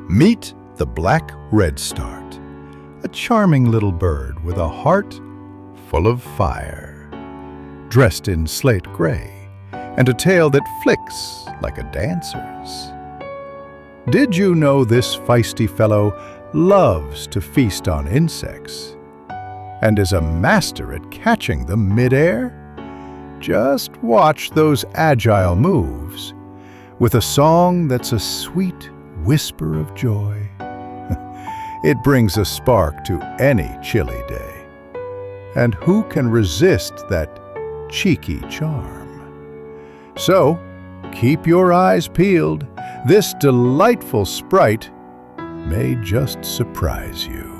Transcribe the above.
Meet the black redstart, a charming little bird with a heart full of fire, dressed in slate gray, and a tail that flicks like a dancer's. Did you know this feisty fellow loves to feast on insects and is a master at catching them mid-air? Just watch those agile moves with a song that's a sweet whisper of joy. It brings a spark to any chilly day. And who can resist that cheeky charm? So, keep your eyes peeled. This delightful sprite may just surprise you.